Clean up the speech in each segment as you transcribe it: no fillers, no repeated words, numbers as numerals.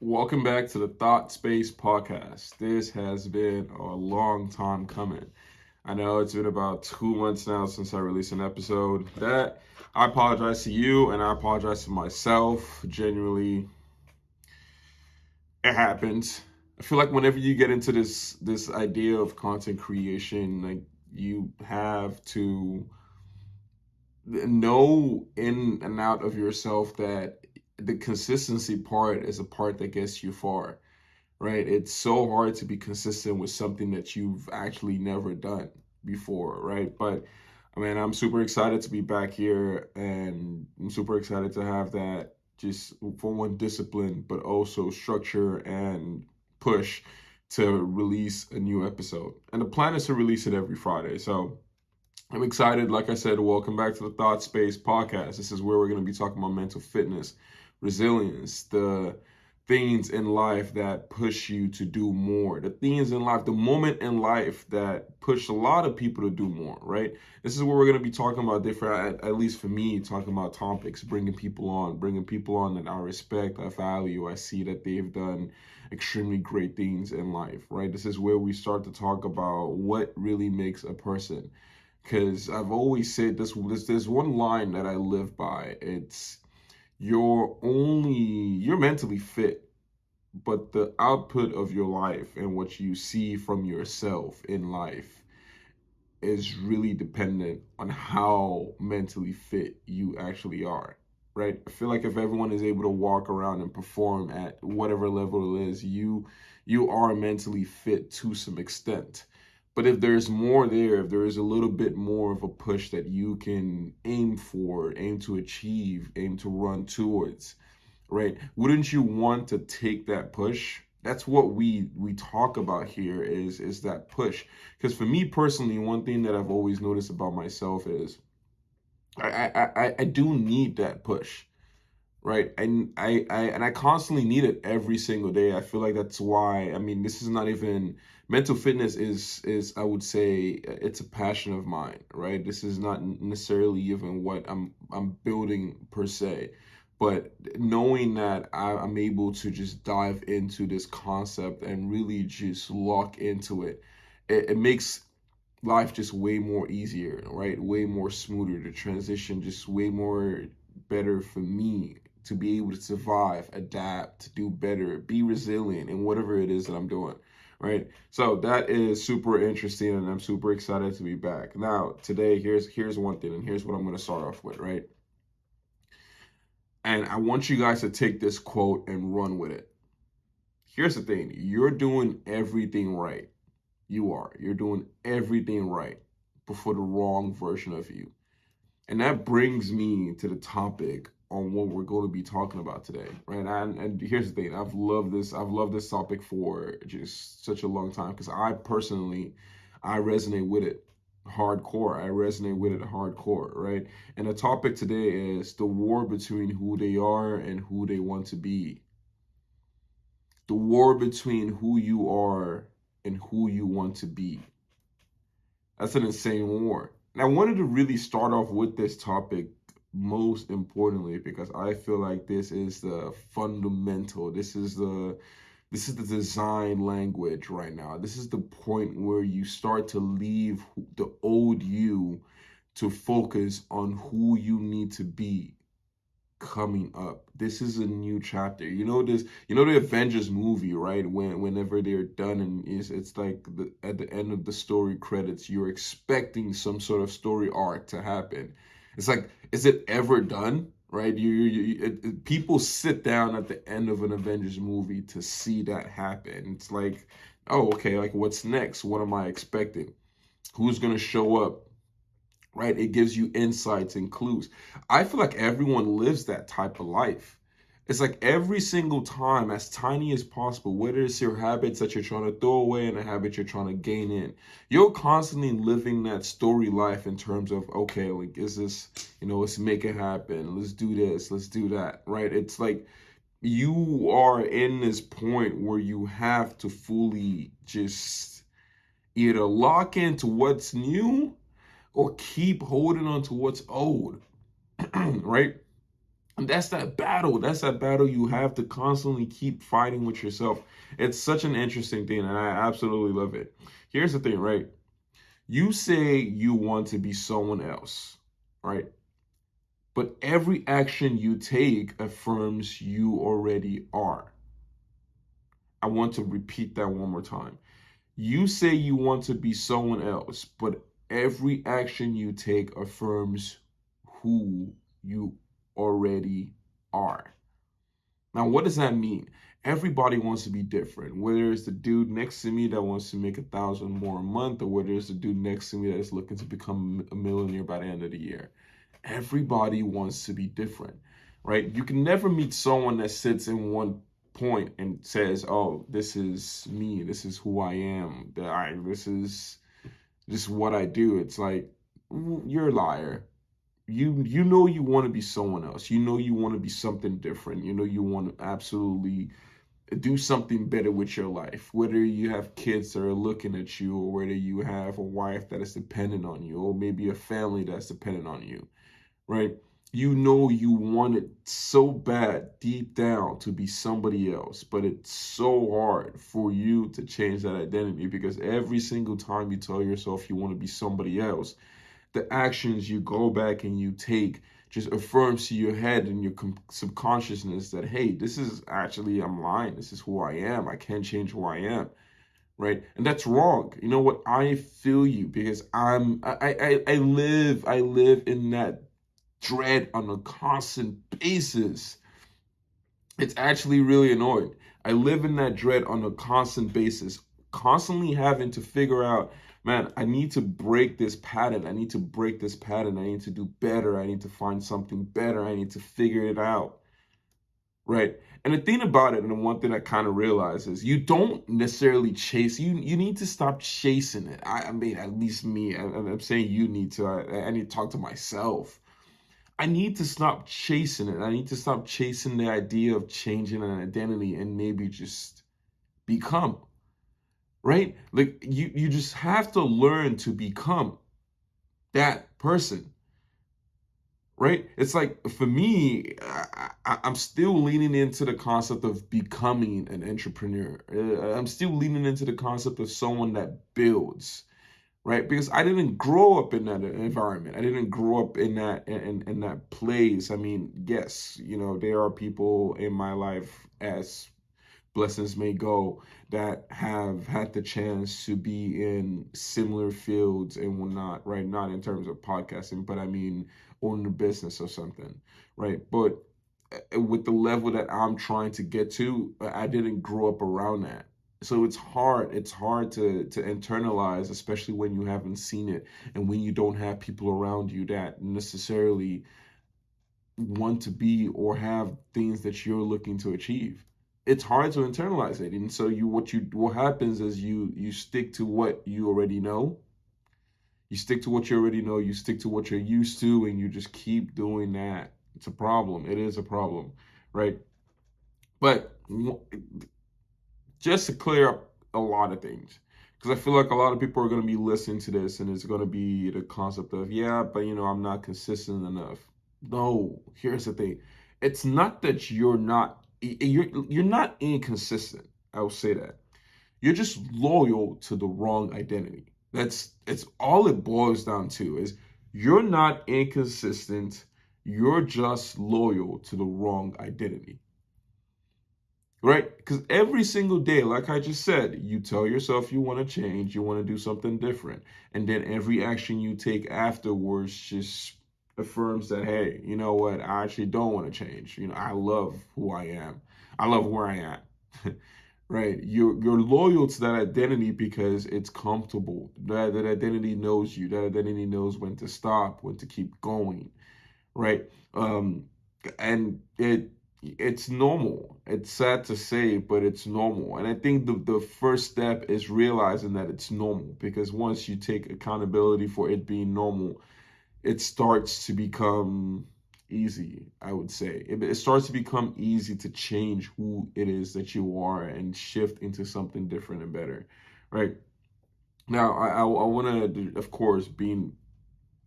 Welcome back to the Thought Space podcast. This has been a long time coming. I know it's been about 2 months now since I released an episode. That I apologize to you and I apologize to myself. Genuinely, it happens. I feel like whenever you get into this idea of content creation, like you have to know in and out of yourself that the consistency part is a part that gets you far, right? It's so hard to be consistent with something that you've actually never done before, right? But I mean, I'm super excited to be back here and I'm super excited to have that just for one discipline, but also structure and push to release a new episode. And the plan is to release it every Friday. So I'm excited. Like I said, welcome back to the Thought Space podcast. This is where we're going to be talking about mental fitness, resilience, the things in life that push you to do more, the things in life, the moment in life that push a lot of people to do more, right? This is where we're going to be talking about different, at least for me, talking about topics, bringing people on that I respect, I value, I see that they've done extremely great things in life, right? This is where we start to talk about what really makes a person, because I've always said there's one line that I live by. It's you're mentally fit, but the output of your life and what you see from yourself in life is really dependent on how mentally fit you actually are. Right? I feel like if everyone is able to walk around and perform at whatever level it is, you are mentally fit to some extent. But if there's more there, if there is a little bit more of a push that you can aim for, aim to achieve, aim to run towards, right? Wouldn't you want to take that push? That's what we talk about here is that push. Because for me personally, one thing that I've always noticed about myself is I do need that push, right? And I constantly need it every single day. I feel like that's why, I mean, this is not even mental fitness is I would say it's a passion of mine, right? This is not necessarily even what I'm building per se, but knowing that I'm able to just dive into this concept and really just lock into it, it makes life just way more easier, right? Way more smoother. The transition just way more better for me to be able to survive, adapt, to do better, be resilient in whatever it is that I'm doing, right? So that is super interesting, and I'm super excited to be back. Now, today, here's one thing, and here's what I'm going to start off with, right? And I want you guys to take this quote and run with it. Here's the thing: you're doing everything right. You are. You're doing everything right, but for the wrong version of you. And that brings me to the topic on what we're going to be talking about today, right? And here's the thing: I've loved this topic for just such a long time because I resonate with it hardcore. I resonate with it hardcore, right? And the topic today is the war between who they are and who they want to be. The war between who you are and who you want to be. That's an insane war. And I wanted to really start off with this topic most importantly because I feel like this is the fundamental. This is the design language right now. This is the point where you start to leave the old you to focus on who you need to be coming up. This is a new chapter. The Avengers movie, right? Whenever they're done and it's like at the end of the story credits, you're expecting some sort of story arc to happen. It's like, is it ever done? Right? People sit down at the end of an Avengers movie to see that happen. It's like, oh, okay, like what's next? What am I expecting? Who's gonna show up? Right? It gives you insights and clues. I feel like everyone lives that type of life. It's like every single time, as tiny as possible, whether it's your habits that you're trying to throw away and a habit you're trying to gain in, you're constantly living that story life in terms of, okay, like, is this, let's make it happen. Let's do this. Let's do that. Right? It's like you are in this point where you have to fully just either lock into what's new or keep holding on to what's old, right? And that's that battle. That's that battle you have to constantly keep fighting with yourself. It's such an interesting thing, and I absolutely love it. Here's the thing, right? You say you want to be someone else, right? But every action you take affirms you already are. I want to repeat that one more time. You say you want to be someone else, but every action you take affirms who you already are. Now, what does that mean? Everybody wants to be different. Whether it's the dude next to me that wants to make 1,000 more a month, or whether it's the dude next to me that is looking to become a millionaire by the end of the year. Everybody wants to be different, right? You can never meet someone that sits in one point and says, "Oh, this is me. This is who I am. This is what I do." It's like, you're a liar. You know you want to be someone else. You know you want to be something different. You know you want to absolutely do something better with your life. Whether you have kids that are looking at you, or whether you have a wife that is dependent on you, or maybe a family that's dependent on you, right? You know you want it so bad deep down to be somebody else, but it's so hard for you to change that identity, because every single time you tell yourself you want to be somebody else, the actions you go back and you take just affirms to your head and your subconsciousness that, hey, this is actually, I'm lying. This is who I am. I can't change who I am. Right. And that's wrong. You know what? I feel you, because I live in that dread on a constant basis. It's actually really annoying. I live in that dread on a constant basis, constantly having to figure out, man, I need to break this pattern. I need to break this pattern. I need to do better. I need to find something better. I need to figure it out. Right. And the thing about it, and the one thing I kind of realize, is you don't necessarily chase. You need to stop chasing it. I mean, at least me. I'm saying you need to. I need to talk to myself. I need to stop chasing it. I need to stop chasing the idea of changing an identity and maybe just become, right? Like you just have to learn to become that person, right? It's like, for me, I'm still leaning into the concept of becoming an entrepreneur. I'm still leaning into the concept of someone that builds, right? Because I didn't grow up in that environment. I didn't grow up in that place. I mean, yes, there are people in my life, as blessings may go, that have had the chance to be in similar fields and whatnot, right? Not in terms of podcasting, but I mean, owning a business or something, right? But with the level that I'm trying to get to, I didn't grow up around that. So it's hard. It's hard to internalize, especially when you haven't seen it and when you don't have people around you that necessarily want to be or have things that you're looking to achieve. It's hard to internalize it. And so what happens is you stick to what you already know. You stick to what you already know, you stick to what you're used to, and you just keep doing that. It's a problem. It is a problem, right? But just to clear up a lot of things, because I feel like a lot of people are going to be listening to this, and it's going to be the concept of, yeah, but I'm not consistent enough. No, here's the thing. It's not that you're not inconsistent. I will say that. You're just loyal to the wrong identity. It's all it boils down to, is you're not inconsistent. You're just loyal to the wrong identity. Right? Because every single day, like I just said, you tell yourself you want to change, you want to do something different. And then every action you take afterwards just affirms that, hey, you know what? I actually don't want to change. I love who I am. I love where I am. Right? You're loyal to that identity because it's comfortable. That identity knows you. That identity knows when to stop, when to keep going. Right? And it's normal. It's sad to say, but it's normal. And I think the first step is realizing that it's normal, because once you take accountability for it being normal, it starts to become easy, I would say. It starts to become easy to change who it is that you are and shift into something different and better, right? Now, I want to, of course, being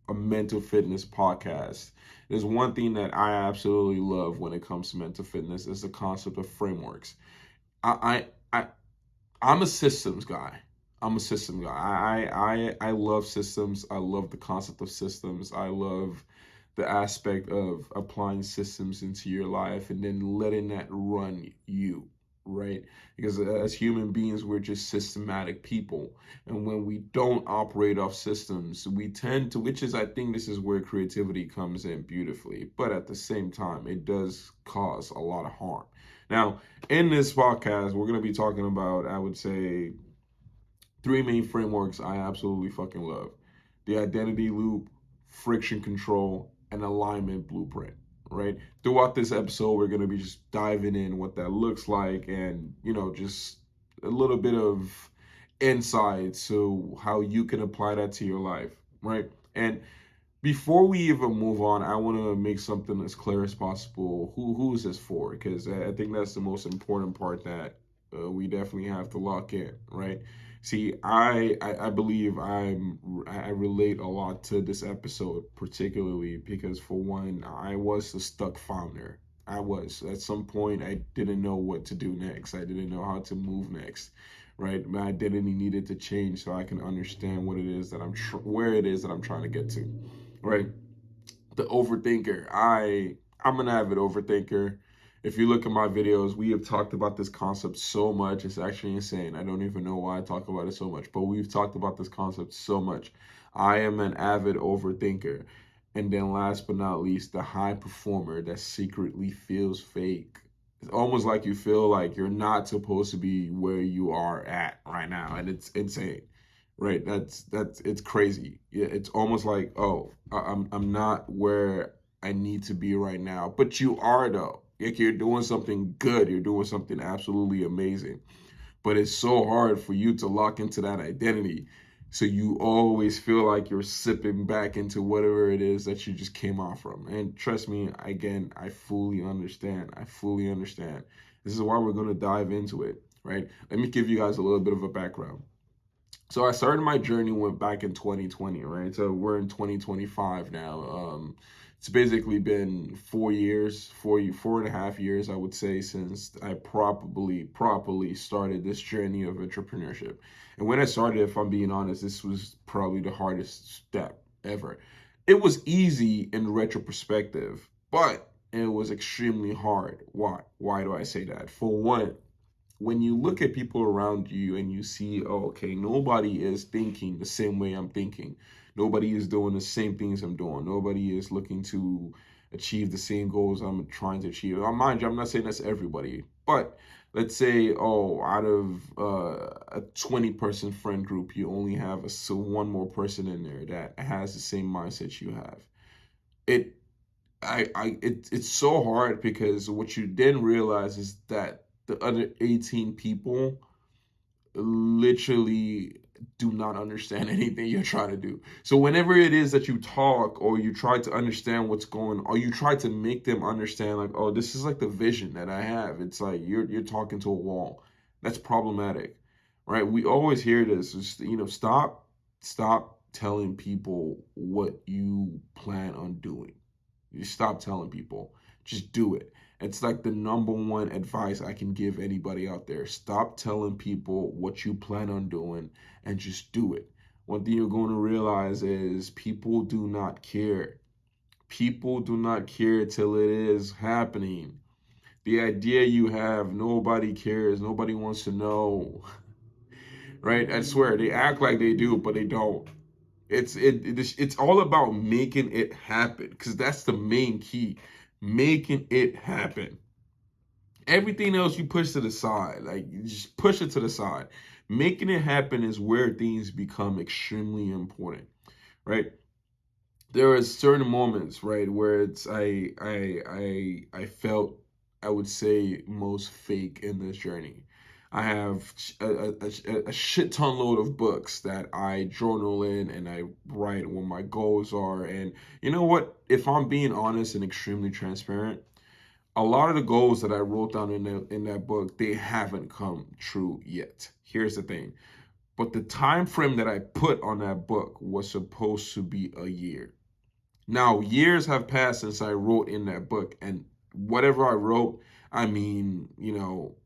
a mental fitness podcast. There's one thing that I absolutely love when it comes to mental fitness is the concept of frameworks. I I'm a systems guy. I'm a system guy. I love systems. I love the concept of systems. I love the aspect of applying systems into your life and then letting that run you, right? Because as human beings, we're just systematic people. And when we don't operate off systems, we tend to, which is, I think this is where creativity comes in beautifully. But at the same time, it does cause a lot of harm. Now, in this podcast, we're going to be talking about, I would say, three main frameworks I absolutely fucking love: the identity loop, friction control, and alignment blueprint. Right? Throughout this episode, we're going to be just diving in what that looks like and, just a little bit of insight to how you can apply that to your life. Right? And before we even move on, I want to make something as clear as possible. Who is this for? Because I think that's the most important part that we definitely have to lock in, right? See, I believe I relate a lot to this episode, particularly because for one, I was a stuck founder. I was at some point I didn't know what to do next. I didn't know how to move next, right? My identity needed to change so I can understand what it is that where it is that I'm trying to get to, right? The overthinker. I'm an avid overthinker. If you look at my videos, we have talked about this concept so much. It's actually insane. I don't even know why I talk about it so much, but we've talked about this concept so much. I am an avid overthinker. And then last but not least, the high performer that secretly feels fake. It's almost like you feel like you're not supposed to be where you are at right now, and it's insane. Right, that's it's crazy. Yeah, it's almost like, oh, I'm not where I need to be right now, but you are though. Like you're doing something good, you're doing something absolutely amazing. But it's so hard for you to lock into that identity. So you always feel like you're sipping back into whatever it is that you just came off from. And trust me, again, I fully understand. I fully understand. This is why we're going to dive into it, right? Let me give you guys a little bit of a background. So I started my journey went back in 2020, right? So we're in 2025 now. It's basically been 4 years, 4.5 years, I would say, since I probably properly started this journey of entrepreneurship. And when I started, if I'm being honest, this was probably the hardest step ever. It was easy in retrospective, but it was extremely hard. Why? Why do I say that? For one, when you look at people around you and you see, oh, okay, nobody is thinking the same way I'm thinking. Nobody is doing the same things I'm doing. Nobody is looking to achieve the same goals I'm trying to achieve. Now, mind you, I'm not saying that's everybody, but let's say, oh, out of a 20-person friend group, you only have one more person in there that has the same mindset you have. It it's so hard because what you then realize is that the other 18 people literally do not understand anything you're trying to do. So whenever it is that you talk or you try to understand what's going on, or you try to make them understand like, oh, this is like the vision that I have. It's like you're talking to a wall. That's problematic. Right? We always hear this. Just, stop telling people what you plan on doing. You stop telling people. Just do it. It's like the number one advice I can give anybody out there. Stop telling people what you plan on doing and just do it. One thing you're going to realize is people do not care. People do not care till it is happening. The idea you have, nobody cares. Nobody wants to know. Right? I swear, they act like they do, but they don't. It's all about making it happen because that's the main key. Making it happen. Everything else you push to the side, like you just push it to the side. Making it happen is where things become extremely important, right? There are certain moments, right, where it's I felt, I would say, most fake in this journey. I have a shit ton load of books that I journal in and I write what my goals are. And you know what? If I'm being honest and extremely transparent, a lot of the goals that I wrote down in that book, they haven't come true yet. Here's the thing. But the time frame that I put on that book was supposed to be a year. Now, years have passed since I wrote in that book, and whatever I wrote, I mean,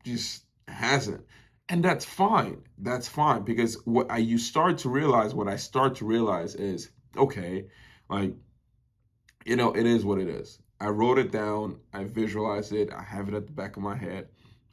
just hasn't. And that's fine. That's fine because what I start to realize is, okay, like, it is what it is. I wrote it down, I visualized it, I have it at the back of my head.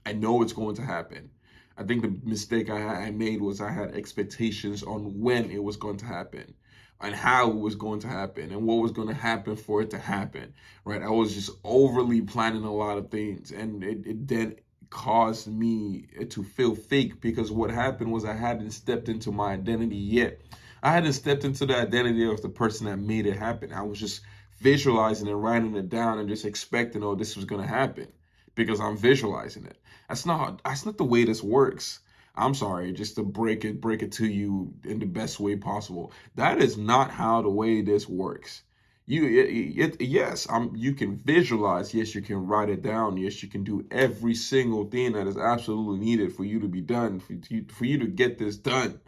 I know it's going to happen. I think the mistake I made was I had expectations on when it was going to happen and how it was going to happen and what was going to happen for it to happen, right? I was just overly planning a lot of things, and it then caused me to feel fake because what happened was I hadn't stepped into my identity yet. I hadn't stepped into the identity of the person that made it happen. I was just visualizing and writing it down and just expecting, oh, this was going to happen because I'm visualizing it. That's not the way this works. I'm sorry, just to break it to you in the best way possible. That is not how the way this works. Yes, you can visualize, yes, you can write it down, yes, you can do every single thing that is absolutely needed for you to be done, for you to get this done.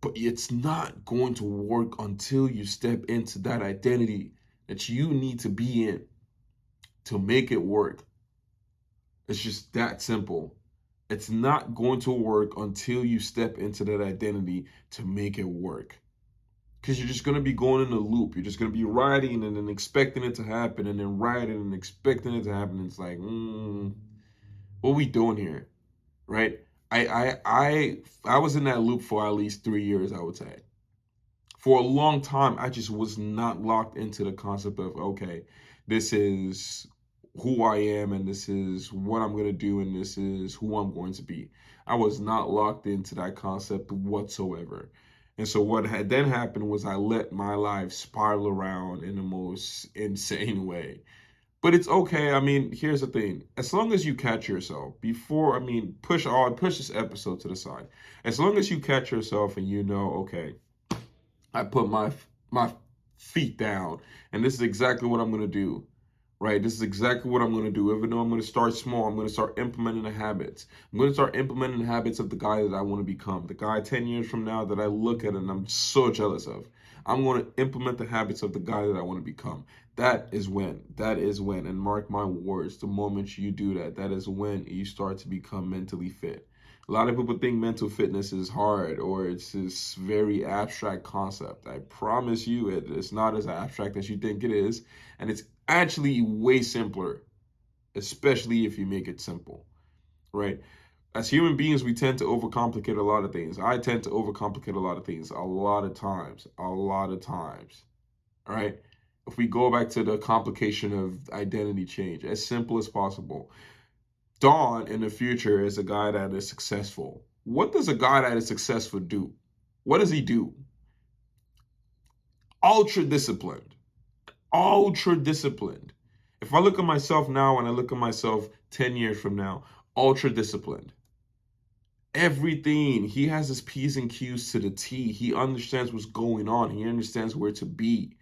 But it's not going to work until you step into that identity that you need to be in to make it work. It's just that simple. It's not going to work until you step into that identity to make it work. Because you're just going to be going in a loop. You're just going to be writing and then expecting it to happen, and then writing and expecting it to happen. It's like, what are we doing here? Right? I was in that loop for at least 3 years, I would say. For a long time, I just was not locked into the concept of, okay, this is who I am, and this is what I'm going to do, and this is who I'm going to be. I was not locked into that concept whatsoever. And so what had then happened was I let my life spiral around in the most insane way. But it's okay. I mean, here's the thing. As long as you catch yourself push this episode to the side. As long as you catch yourself and okay, I put my feet down, and this is exactly what I'm gonna do. Right? This is exactly what I'm gonna do. Even though I'm gonna start small, I'm gonna start implementing the habits. I'm gonna start implementing the habits of the guy that I want to become. The guy 10 years from now that I look at and I'm so jealous of. I'm gonna implement the habits of the guy that I want to become. That is when, and mark my words, the moment you do that, that is when you start to become mentally fit. A lot of people think mental fitness is hard or it's this very abstract concept. I promise you it's not as abstract as you think it is. And it's actually way simpler, especially if you make it simple, right? As human beings, we tend to overcomplicate a lot of things. I tend to overcomplicate a lot of things a lot of times, all right? If we go back to the complication of identity change, as simple as possible. Dawn in the future is a guy that is successful. What does a guy that is successful do? What does he do? Ultra disciplined. Ultra disciplined. If I look at myself now and I look at myself 10 years from now, ultra disciplined. Everything. He has his P's and Q's to the T. He understands what's going on. He understands where to be.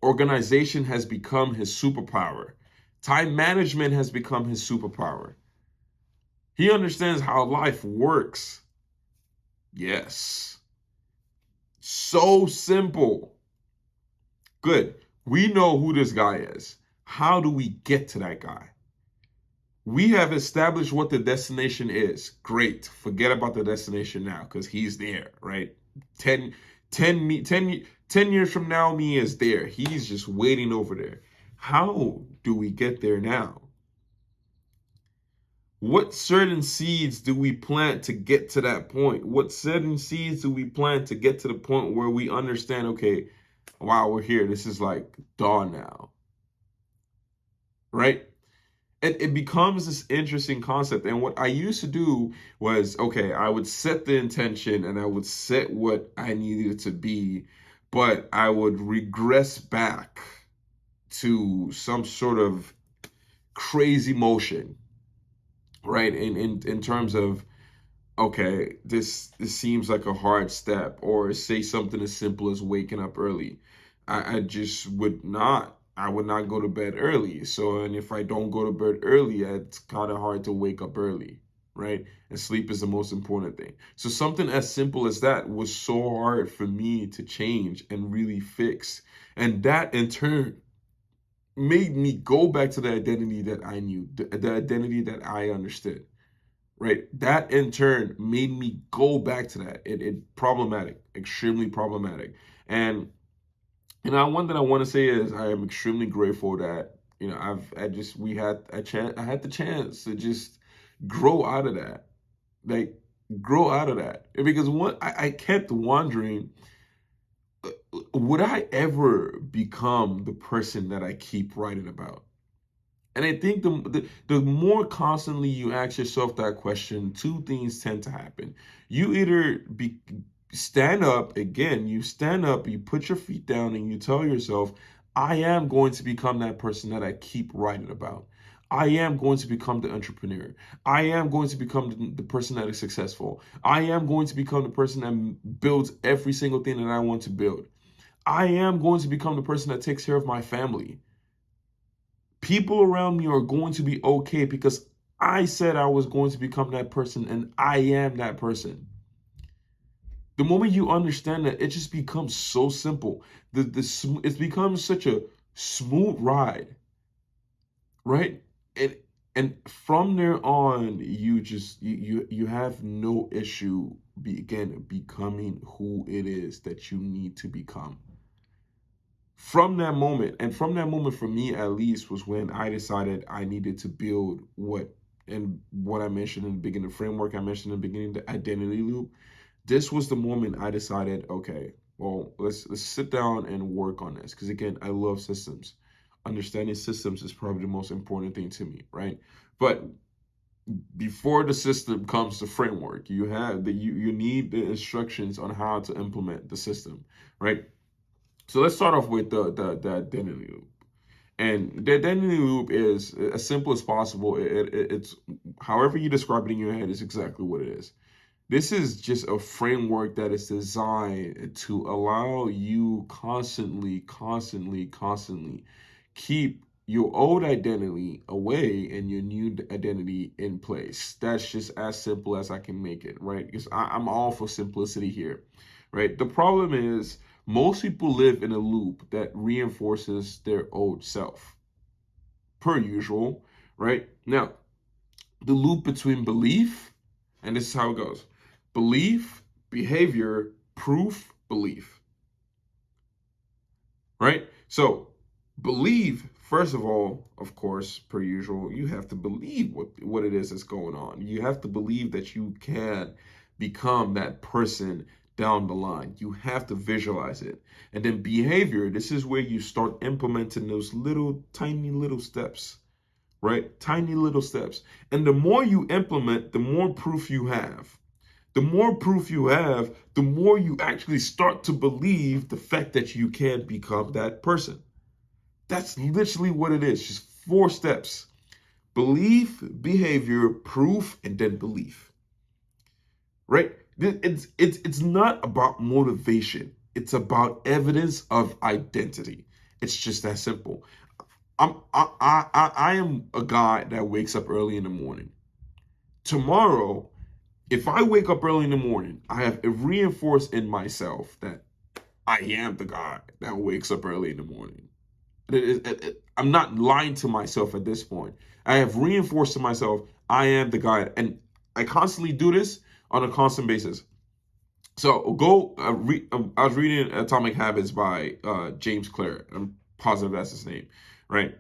Organization has become his superpower. Time management has become his superpower. He understands how life works. Yes. So simple. Good. We know who this guy is. How do we get to that guy? We have established what the destination is. Great. Forget about the destination now because he's there, right? 10 years from now, me is there. He's just waiting over there. How do we get there now? What certain seeds do we plant to get to that point? What certain seeds do we plant to get to the point where we understand, okay, wow, we're here. This is like dawn now, right? It becomes this interesting concept. And what I used to do was, okay, I would set the intention and I would set what I needed it to be, but I would regress back to some sort of crazy motion, right? In terms of, okay, this seems like a hard step, or say something as simple as waking up early. I just I would not go to bed early. So, and if I don't go to bed early, it's kind of hard to wake up early. right? And sleep is the most important thing. So something as simple as that was so hard for me to change and really fix. And that in turn made me go back to the identity that I knew, the identity that I understood, right? That in turn made me go back to that. It problematic, extremely problematic. And one thing I want to say is I am extremely grateful that I had the chance to just grow out of that, like grow out of that, because I kept wondering, would I ever become the person that I keep writing about? And I think the more constantly you ask yourself that question, two things tend to happen. You either stand up again, you stand up, you put your feet down, and you tell yourself, I am going to become that person that I keep writing about. I am going to become the entrepreneur. I am going to become the person that is successful. I am going to become the person that builds every single thing that I want to build. I am going to become the person that takes care of my family. People around me are going to be okay because I said I was going to become that person and I am that person. The moment you understand that, it just becomes so simple. It becomes such a smooth ride, right? And from there on, you have no issue becoming who it is that you need to become. From that moment for me at least, was when I decided I needed to build what I mentioned in the beginning, the framework I mentioned in the beginning, the identity loop. This was the moment I decided, okay, well, let's sit down and work on this, because again, I love systems. Understanding systems is probably the most important thing to me, right? But before the system comes the framework. You need the instructions on how to implement the system, right? So let's start off with the identity loop. And the identity loop is as simple as possible. It's however you describe it in your head is exactly what it is. This is just a framework that is designed to allow you constantly keep your old identity away and your new identity in place. That's just as simple as I can make it, right? Because I'm all for simplicity here, right? The problem is most people live in a loop that reinforces their old self, per usual, right? Now, the loop between belief, and this is how it goes: belief, behavior, proof, belief, right? So, believe, first of all, of course, per usual, you have to believe what it is that's going on. You have to believe that you can become that person down the line. You have to visualize it. And then behavior, this is where you start implementing those little, tiny little steps, right? Tiny little steps. And the more you implement, the more proof you have. The more proof you have, the more you actually start to believe the fact that you can become that person. That's literally what it is. Just four steps: belief, behavior, proof, and then belief. Right? It's not about motivation. It's about evidence of identity. It's just that simple. I am a guy that wakes up early in the morning. Tomorrow, if I wake up early in the morning, I have reinforced in myself that I am the guy that wakes up early in the morning. I'm not lying to myself at this point. I have reinforced to myself I am the guy, and I constantly do this on a constant basis. So I was reading Atomic Habits by James Clear. I'm positive that's his name, right?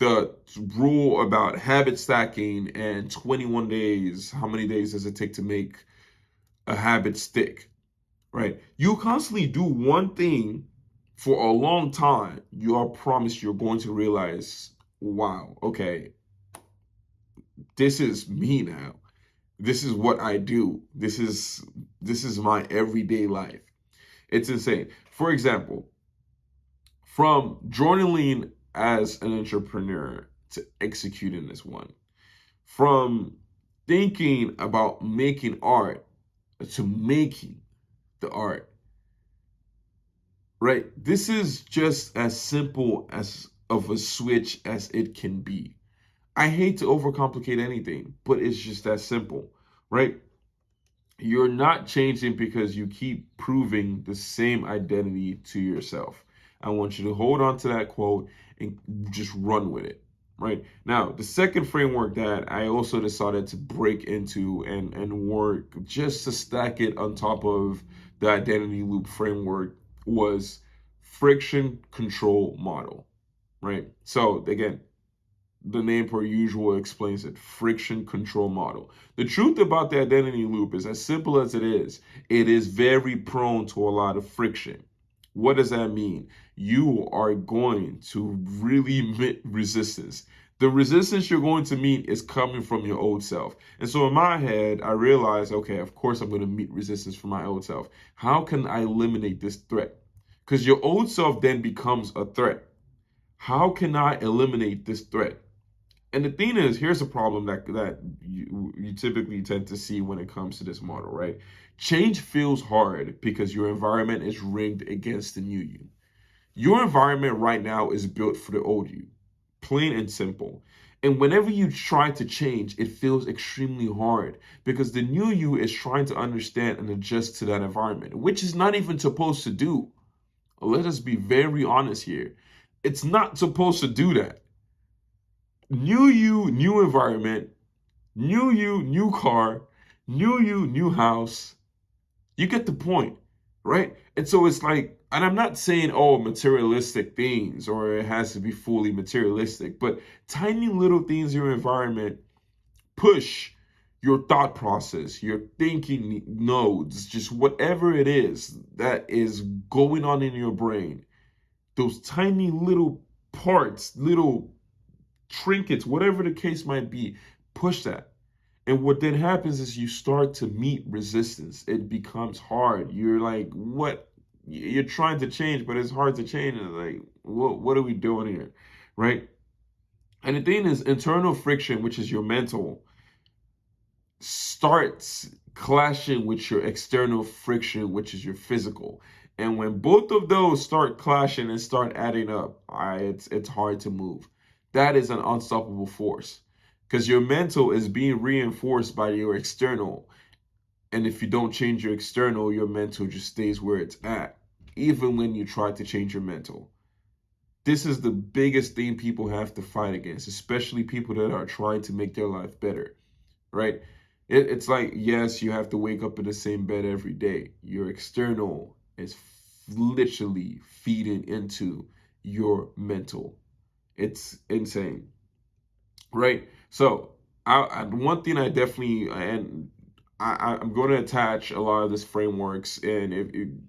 The rule about habit stacking and 21 days. How many days does it take to make a habit stick, right? You constantly do one thing for a long time, you are promised you're going to realize, wow, okay, this is me now. This is what I do. This is my everyday life. It's insane. For example, from journaling as an entrepreneur to executing this one, from thinking about making art to making the art, right? This is just as simple as of a switch as it can be. I hate to overcomplicate anything, but it's just that simple, right? You're not changing because you keep proving the same identity to yourself. I want you to hold on to that quote and just run with it. Right now, the second framework that I also decided to break into and work just to stack it on top of the identity loop framework was friction control model. Right. So again, the name per usual explains it, friction control model. The truth about the identity loop is as simple as it is very prone to a lot of friction. What does that mean? You are going to really meet resistance. The resistance you're going to meet is coming from your old self. And so in my head, I realized, okay, of course I'm going to meet resistance from my old self. How can I eliminate this threat? Because your old self then becomes a threat. How can I eliminate this threat? And the thing is, here's a problem that you typically tend to see when it comes to this model, right? Change feels hard because your environment is rigged against the new you. Your environment right now is built for the old you, plain and simple. And whenever you try to change, it feels extremely hard because the new you is trying to understand and adjust to that environment, which is not even supposed to do. Let us be very honest here. It's not supposed to do that. New you, new environment, new you, new car, new you, new house. You get the point, right? And so it's like, and I'm not saying, oh, materialistic things or it has to be fully materialistic, but tiny little things in your environment push your thought process, your thinking nodes, just whatever it is that is going on in your brain. Those tiny little parts, little trinkets, whatever the case might be, push that. And what then happens is you start to meet resistance. It becomes hard. You're like, what? You're trying to change, but it's hard to change. And like, what are we doing here? Right? And the thing is, internal friction, which is your mental, starts clashing with your external friction, which is your physical. And when both of those start clashing and start adding up, it's hard to move. That is an unstoppable force because your mental is being reinforced by your external. And if you don't change your external, your mental just stays where it's at, even when you try to change your mental. This is the biggest thing people have to fight against, especially people that are trying to make their life better, right? It's like, yes, you have to wake up in the same bed every day. Your external is literally feeding into your mental. It's insane, right? So, one thing I definitely, and I'm going to attach a lot of this frameworks, and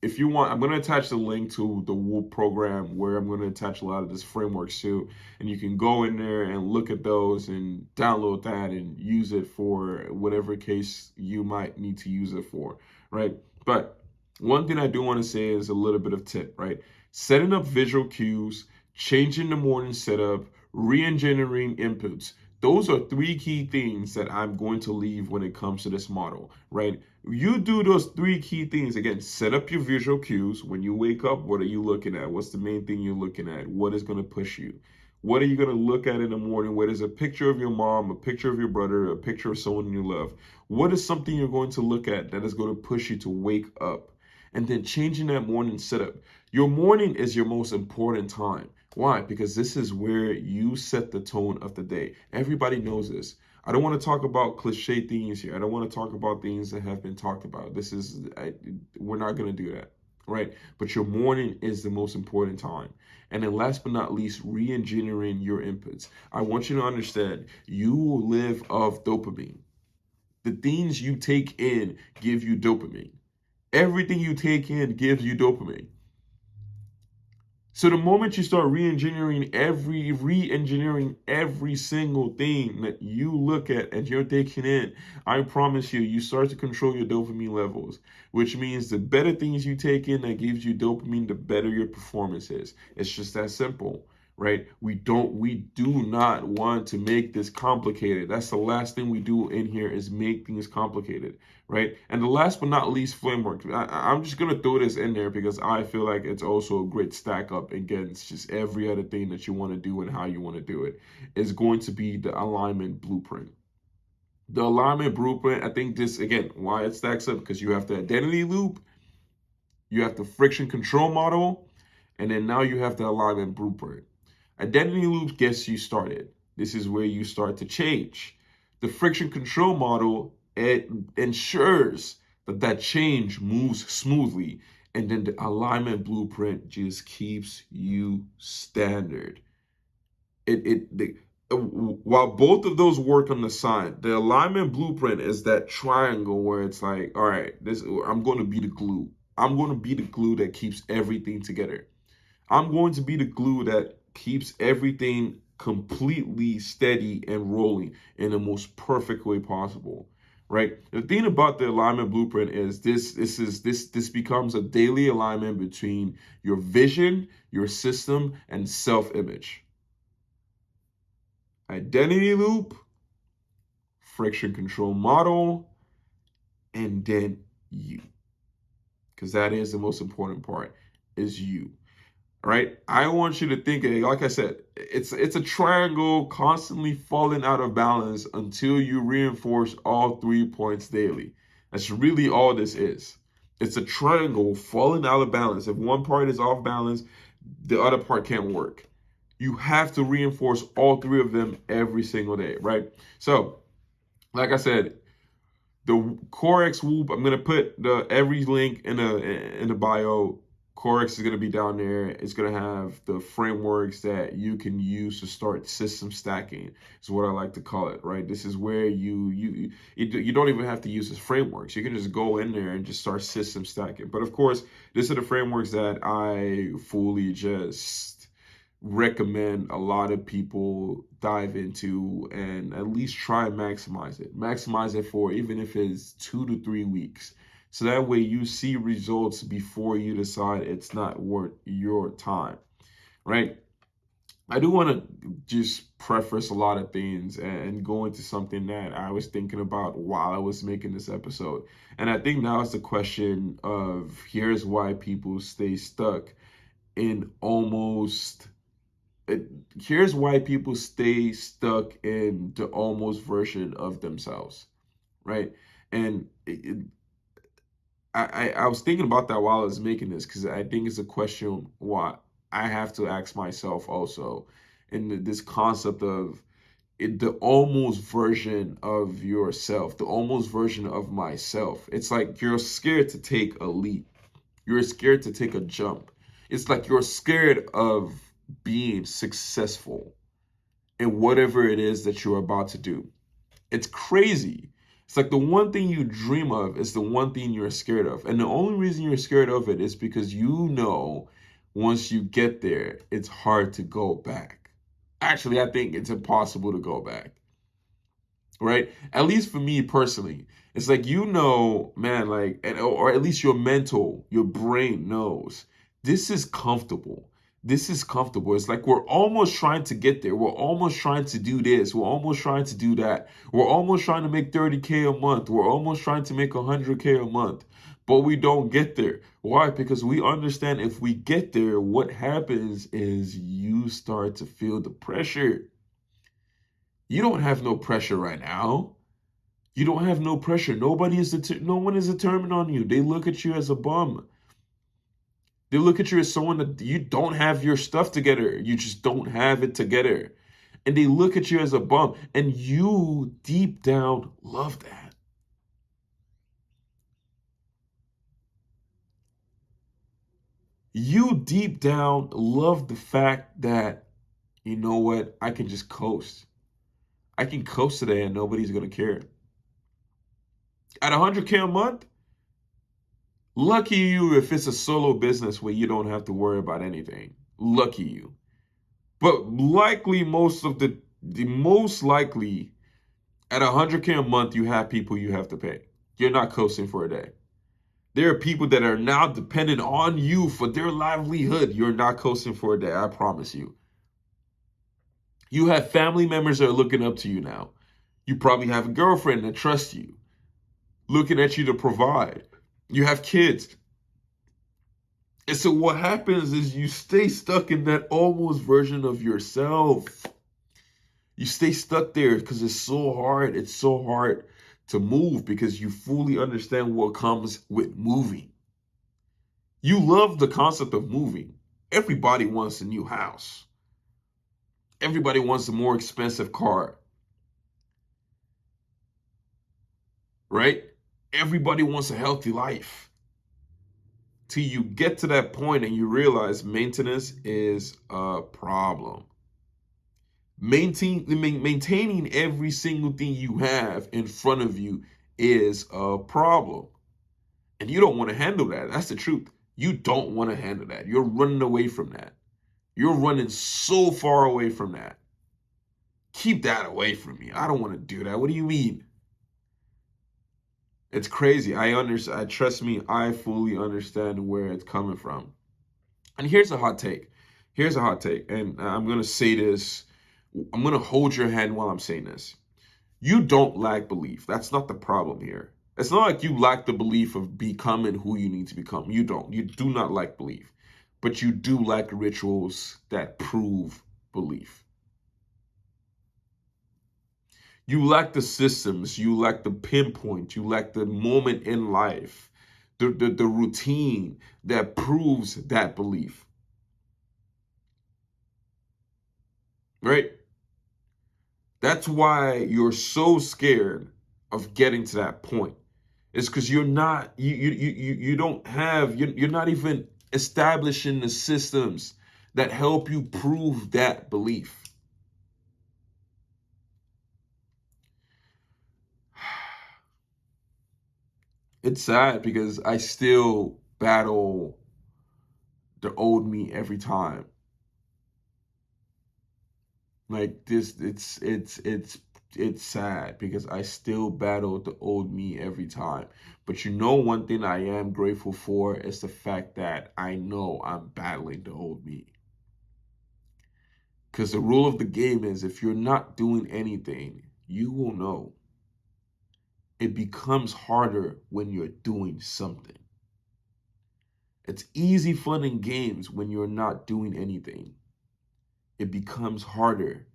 if you want, I'm going to attach the link to the Whoop program where I'm going to attach a lot of this frameworks to, and you can go in there and look at those and download that and use it for whatever case you might need to use it for, right? But one thing I do want to say is a little bit of tip, right? Setting up visual cues, changing the morning setup, re-engineering inputs. Those are three key things that I'm going to leave when it comes to this model, right? You do those three key things. Again, set up your visual cues. When you wake up, what are you looking at? What's the main thing you're looking at? What is going to push you? What are you going to look at in the morning? Where there's a picture of your mom, a picture of your brother, a picture of someone you love? What is something you're going to look at that is going to push you to wake up? And then changing that morning setup. Your morning is your most important time. Why? Because this is where you set the tone of the day. Everybody knows this. I don't want to talk about cliche things here. I don't want to talk about things that have been talked about. We're not going to do that, right? But your morning is the most important time. And then last but not least, re-engineering your inputs. I want you to understand you live off dopamine. The things you take in give you dopamine. Everything you take in gives you dopamine. So the moment you start re-engineering every single thing that you look at and you're taking in, I promise you, you start to control your dopamine levels, which means the better things you take in that gives you dopamine, the better your performance is. It's just that simple, right? We do not want to make this complicated. That's the last thing we do in here, is make things complicated, right? And the last but not least framework, I'm just gonna throw this in there because I feel like it's also a great stack up against just every other thing that you want to do and how you want to do it, is going to be the alignment blueprint. The alignment blueprint, I think this, again, why it stacks up, because you have the identity loop, you have the friction control model, and then now you have the alignment blueprint. Identity loop gets you started. This is where you start to change. The friction control model, it ensures that that change moves smoothly. And then the alignment blueprint just keeps you standard. While both of those work on the side, the alignment blueprint is that triangle where it's like, all right, this, I'm going to be the glue. I'm going to be the glue that keeps everything together. I'm going to be the glue that keeps everything completely steady and rolling in the most perfect way possible. Right. The thing about the alignment blueprint is this becomes a daily alignment between your vision, your system, and self-image. Identity loop, friction control model, and then you. Because that is the most important part, is you. All right, I want you to think, like I said, it's a triangle constantly falling out of balance until you reinforce all 3 points daily. That's really all this is. It's a triangle falling out of balance. If one part is off balance, the other part can't work. You have to reinforce all 3 of them every single day, right? So, like I said, the CoreX Whoop, I'm gonna put the every link in the bio. CoreX is gonna be down there. It's gonna have the frameworks that you can use to start system stacking. Is what I like to call it, right? This is where you don't even have to use the frameworks. You can just go in there and just start system stacking. But of course, these are the frameworks that I fully just recommend a lot of people dive into and at least try and maximize it. Maximize it for even if it's 2 to 3 weeks. So that way you see results before you decide it's not worth your time, right? I do want to just preface a lot of things and go into something that I was thinking about while I was making this episode. And I think now is the question of, here's why people stay stuck in almost here's why people stay stuck in the almost version of themselves, right? And I was thinking about that while I was making this, because I think it's a question why I have to ask myself also, in this concept of the almost version of yourself, the almost version of myself. It's like you're scared to take a leap. You're scared to take a jump. It's like you're scared of being successful in whatever it is that you're about to do. It's crazy. It's like the one thing you dream of is the one thing you're scared of. And the only reason you're scared of it is because you know once you get there, it's hard to go back. Actually, I think it's impossible to go back, right? At least for me personally, it's like, man, like, or at least your brain knows this is comfortable. This is comfortable. It's like we're almost trying to get there. We're almost trying to do this. We're almost trying to do that. We're almost trying to make 30K a month. We're almost trying to make 100K a month. But we don't get there. Why? Because we understand if we get there, what happens is you start to feel the pressure. You don't have no pressure right now. You don't have no pressure. No one is determined on you. They look at you as a bum. They look at you as someone that you don't have your stuff together. You just don't have it together. And they look at you as a bum. And you deep down love that. You deep down love the fact that, you know what, I can just coast. I can coast today and nobody's going to care. At 100K a month, lucky you if it's a solo business where you don't have to worry about anything. Lucky you. But likely most likely at 100K a month, you have people you have to pay. You're not coasting for a day. There are people that are now dependent on you for their livelihood. You're not coasting for a day, I promise you. You have family members that are looking up to you now. You probably have a girlfriend that trusts you, looking at you to provide. You have kids. And so what happens is you stay stuck in that almost version of yourself. You stay stuck there because it's so hard. It's so hard to move because you fully understand what comes with moving. You love the concept of moving. Everybody wants a new house. Everybody wants a more expensive car, right? Everybody wants a healthy life. Till you get to that point and you realize maintenance is a problem. Maintaining every single thing you have in front of you is a problem. And you don't want to handle that. That's the truth. You don't want to handle that. You're running away from that. You're running so far away from that. Keep that away from me. I don't want to do that. What do you mean? It's crazy. I understand. Trust me, I fully understand where it's coming from. And here's a hot take. Here's a hot take. And I'm going to say this. I'm going to hold your hand while I'm saying this. You don't lack belief. That's not the problem here. It's not like you lack the belief of becoming who you need to become. You don't. You do not lack belief. But you do lack rituals that prove belief. You lack the systems. You lack the pinpoint. You lack the moment in life, the routine that proves that belief. Right? That's why you're so scared of getting to that point. It's because you don't have you're not even establishing the systems that help you prove that belief. It's sad because I still battle the old me every time. Like this, it's sad because I still battle the old me every time. But you know, one thing I am grateful for is the fact that I know I'm battling the old me. Because the rule of the game is if you're not doing anything, you will know. It becomes harder when you're doing something. It's easy fun and games when you're not doing anything. It becomes harder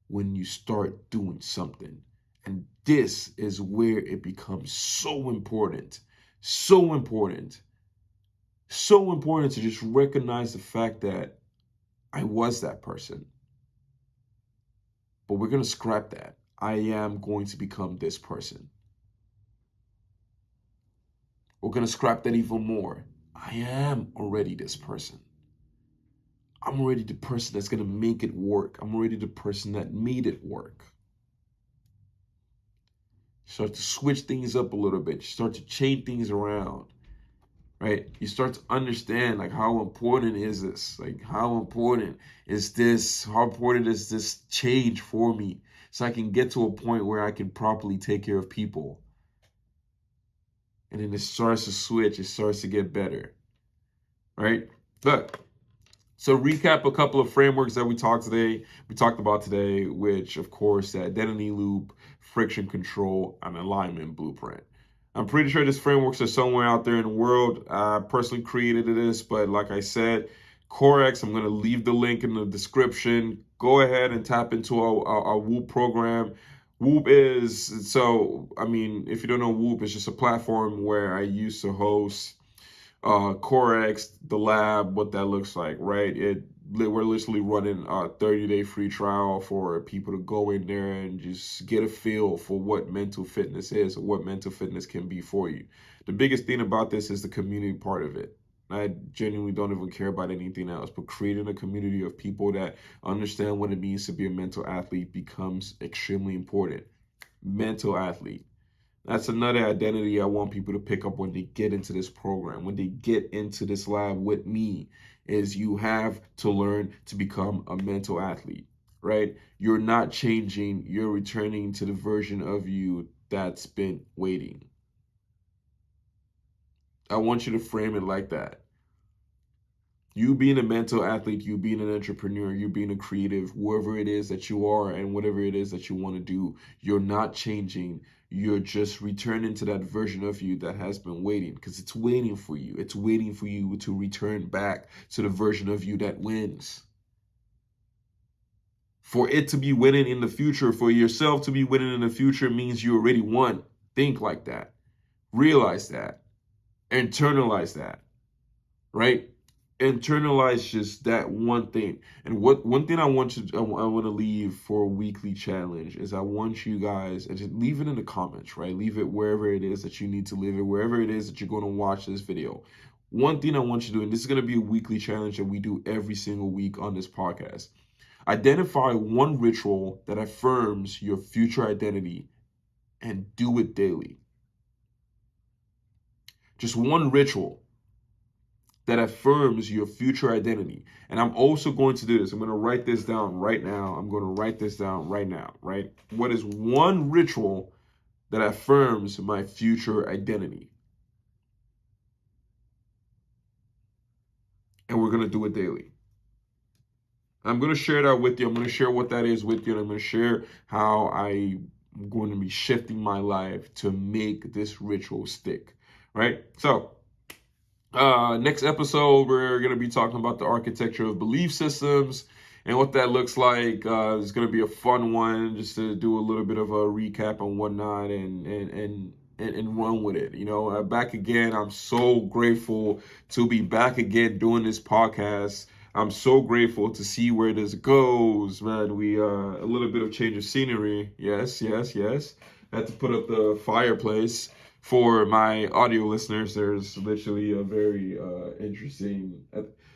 when you start doing something. And this is where it becomes so important, so important, so important to just recognize the fact that I was that person. But we're going to scrap that. I am going to become this person. We're going to scrap that even more. I am already this person. I'm already the person that's going to make it work. I'm already the person that made it work. Start to switch things up a little bit. Start to change things around, right? You start to understand like how important is this? Like how important is this? How important is this change for me? So I can get to a point where I can properly take care of people. And then it starts to switch. It starts to get better, right? Look. So recap a couple of frameworks that we talked about today, which of course the identity loop, friction control, and alignment blueprint. I'm pretty sure these frameworks are somewhere out there in the world. I personally created this, but like I said, CoreX, I'm going to leave the link in the description. Go ahead and tap into our Whoop program. Whoop is, so, I mean, if you don't know Whoop, it's just a platform where I used to host CoreX, the lab, what that looks like, right? We're literally running a 30-day free trial for people to go in there and just get a feel for what mental fitness is or what mental fitness can be for you. The biggest thing about this is the community part of it. I genuinely don't even care about anything else, but creating a community of people that understand what it means to be a mental athlete becomes extremely important. Mental athlete. That's another identity I want people to pick up when they get into this program, when they get into this lab with me, is you have to learn to become a mental athlete, right? You're not changing, you're returning to the version of you that's been waiting. I want you to frame it like that. You being a mental athlete, you being an entrepreneur, you being a creative, whoever it is that you are and whatever it is that you want to do, you're not changing. You're just returning to that version of you that has been waiting, because it's waiting for you. It's waiting for you to return back to the version of you that wins. For it to be winning in the future, for yourself to be winning in the future, means you already won. Think like that. Realize that. Internalize that. Right? Internalize just that one thing. And one thing I want to leave for a weekly challenge is I want you guys, and just leave it in the comments, right? Leave it wherever it is that you need to leave it, wherever it is that you're going to watch this video. One thing I want you to do, and this is going to be a weekly challenge that we do every single week on this podcast. Identify one ritual that affirms your future identity and do it daily. Just one ritual that affirms your future identity. And I'm also going to do this. I'm going to write this down right now. I'm going to write this down right now, right? What is one ritual that affirms my future identity? And we're going to do it daily. I'm going to share that with you. I'm going to share what that is with you. And I'm going to share how I'm going to be shifting my life to make this ritual stick, right? So, next episode, we're going to be talking about the architecture of belief systems and what that looks like. It's going to be a fun one, just to do a little bit of a recap and whatnot, and run with it. You know, back again. I'm so grateful to be back again doing this podcast. I'm so grateful to see where this goes, man. We a little bit of change of scenery. Yes, yes, yes. I had to put up the fireplace. For my audio listeners, there's literally a very interesting.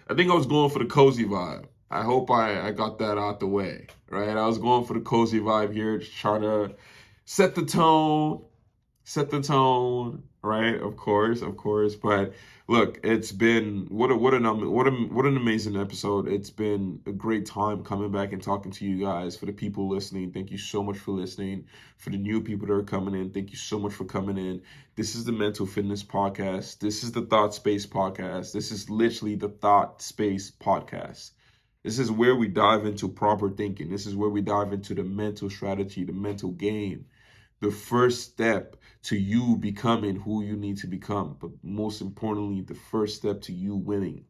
I think I was going for the cozy vibe. I hope I got that out the way, right? I was going for the cozy vibe here, to try to set the tone, right? Of course. But look, it's been what an amazing episode. It's been a great time coming back and talking to you guys. For the people listening, thank you so much for listening. For the new people that are coming in, thank you so much for coming in. This is the Mental Fitness Podcast. This is the Thought Space Podcast. This is literally the Thought Space Podcast. This is where we dive into proper thinking. This is where we dive into the mental strategy, the mental game, the first step to you becoming who you need to become. But most importantly, the first step to you winning.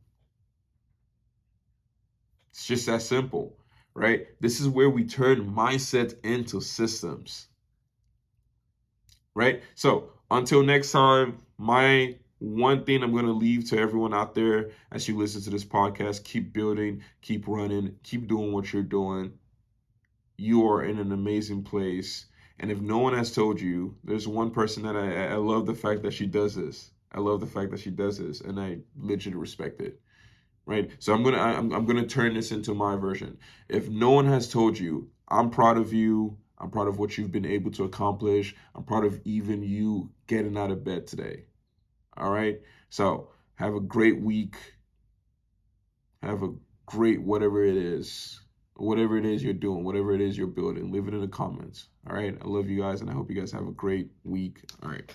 It's just that simple, right? This is where we turn mindset into systems, right? So until next time, my one thing I'm going to leave to everyone out there as you listen to this podcast: keep building, keep running, keep doing what you're doing. You are in an amazing place. And if no one has told you, there's one person that I love the fact that she does this. I love the fact that she does this, and I literally respect it, right? So I'm gonna turn this into my version. If no one has told you, I'm proud of you. I'm proud of what you've been able to accomplish. I'm proud of even you getting out of bed today. All right. So have a great week. Have a great whatever it is you're doing, whatever it is you're building. Leave it in the comments. All right. I love you guys, and I hope you guys have a great week. All right.